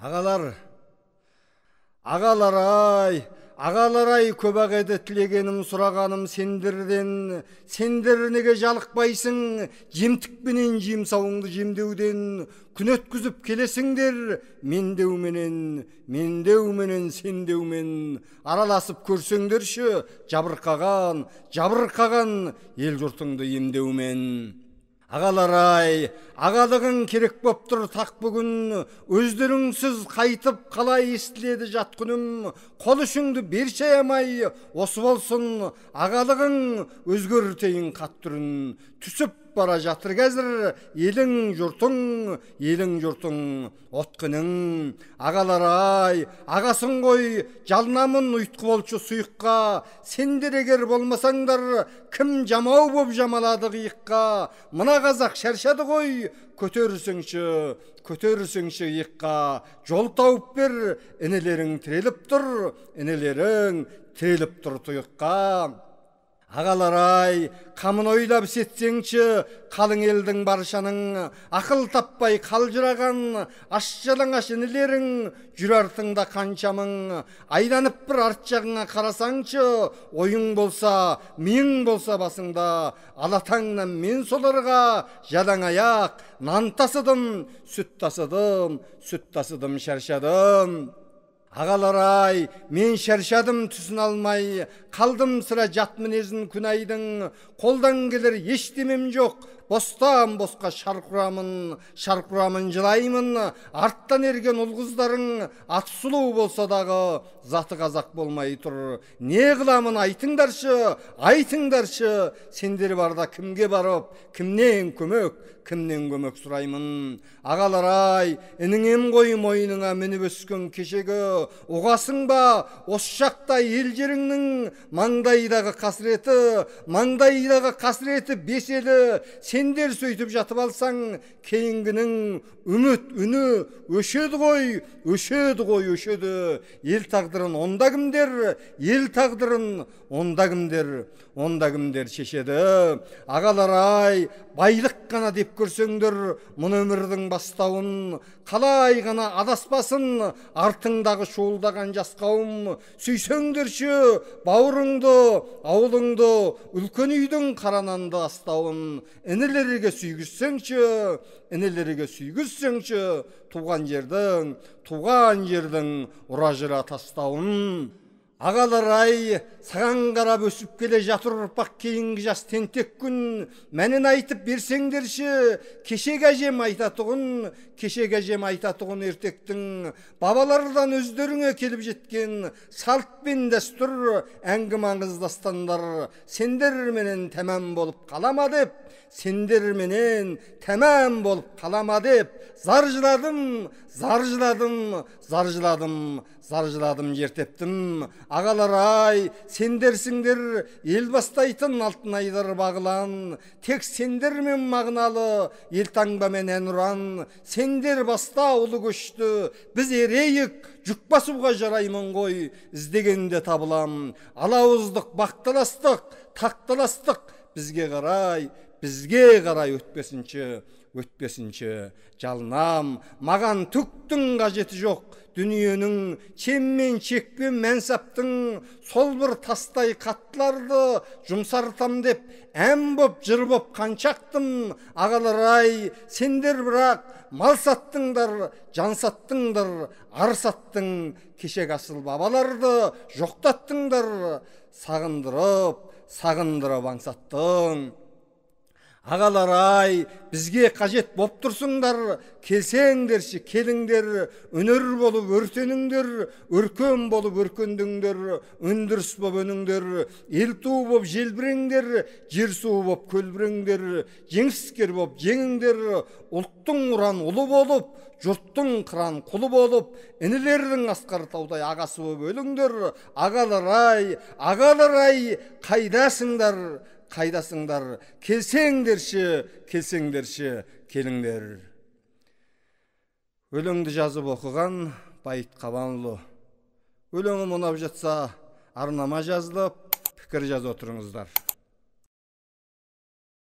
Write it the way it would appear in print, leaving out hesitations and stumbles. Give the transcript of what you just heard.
Ağalar, ağalar ay köbagede tilегеним, сурағаным сендер неге жалықпайсың, жемтікпенен жем сауыңды жемдеуден, күн өткізіп келесіңдер, мендеуменен сендеумен араласып көрсеңдерші, жабырқаған ел жұртыңды емдеумен. Ağalar ay, ağalығың керек боп тұр тақ бүгін, өздеріңсіз қайтып қалай естіледі жат күнім, қол ұшыңды берші аямай, осы болсын ağалығың өзгертейін қат түрін, түсіп бара жатыр қазір елің жұртың отқының. Ağalar ay, ağасың ғой, жалынамын ұйтқы болшы сұйыққа, сендер егер болмасаңдар, кім жамау боп жамалады қиыққа, мына қазақ шаршады ғой, көтерісіңші иыққа, жол тауып бер, інелерің тіреліп тұр тұйыққа. Ağalar ay, қамын ойлап сетсеңші, қалың елдің баршаның, ақыл таппай қалжыраған, аш-жалаңаш інілерің, жүр артыңда қаншамың, айданып бір арт жағыңа қарасаңшы, ойың болса, миың болса басыңда, алатаңнан мен соларға жалаң аяқ, нан тасыдым, сүт тасыдым, шаршадым. Ağalar ay, мен шаршадым түсін алмай, қалдым сірә жат мінезін күн айдың, қолдан келер ештемем жоқ, бостан босқа шарқырамын жылаймын, арттан ерген ұл қыздарың, аты сұлу болса дағы, заты қазақ болмай тұр. Не қыламын айтыңдаршы, сендер барда кімге барып, кімнен көмек сұраймын. Ağalar ay, ініңем ғой мойныңа мініп өскен кешегі, ұғасың ба, осы шақта ел жеріңнің маңдайдағы қасіреті беселі, сендер сөйтіп жатып алсаң, кейінгінің үміт үні өшеді ғой. Ел тағдырын онда кімдер шешеді. Ağalar ay, байлық қана деп көрсеңдер, мұны өмірдің бастауын, қалай ғана адаспасын артыңдағы шуылдаған жас қауым. Сүйсеңдерші бауырыңды, ауылыңды, үлкен үйдің қарананды астауын. Інілерге сүйгізсеңші, туған жердің ұра-жыра тастауын. Ağalar ay, саған қарап өсіп келе жатыр ұрпақ кейінгі жас тентек күн, мәнін айтып берсеңдерші, кешегі әжем айтатұғын ертектің, бабалардан өздеріңе келіп жеткен салт пен дәстүр әңгімаңыз дастандар, сендерменен тәмам болып қалама деп, зар жыладым, жер тептім. Ağalar ay, сендерсіңдер ел бастайтын алтын айдар бағылан, тек сендермен мағыналы ел таңбамен ән ұран, сендер баста ұлы көшті, біз ерейік, жүк басуға жараймын ғой, іздегенде табылам. Алауыздық, тақталастық, бізге қарай өтпесінші жалынам. Маған түктің қажеті жоқ, дүниенің чеммен чекпен мәнсаптың, сол бір тастай қаттыларды жұмсартам деп, ән боп, жыр боп қаншақтым. Ağalar ay, сендер бірақ мал саттыңдар, жан саттыңдар, ар саттың, кешек асыл бабаларды жоқтаттыңдар, сағындырып аңсаттың. Ağalar ay, бізге қажет боп тұрсыңдар, келсеңдерші, келіңдер, өнер болып өртеніңдер, өркен болып өркендіңдер, өндіріс боп өніңдер, ел туы боп желбіреңдер, жер суы боп көлбіреңдер, жеңіскер боп жеңіңдер, ұлттың ұран ұлы болып, жұрттың қыран құлы болып, інілердің асқар таудай ағасы боп өліңдер. Ağalar ay, қайдасыңдар, келсеңдерші, келіңдер. Өлеңді жазып оқыған Байыт Қабанұлы. Өлеңім ұнап жатса, арнама жазылып, пікір жазып отырыңыздар.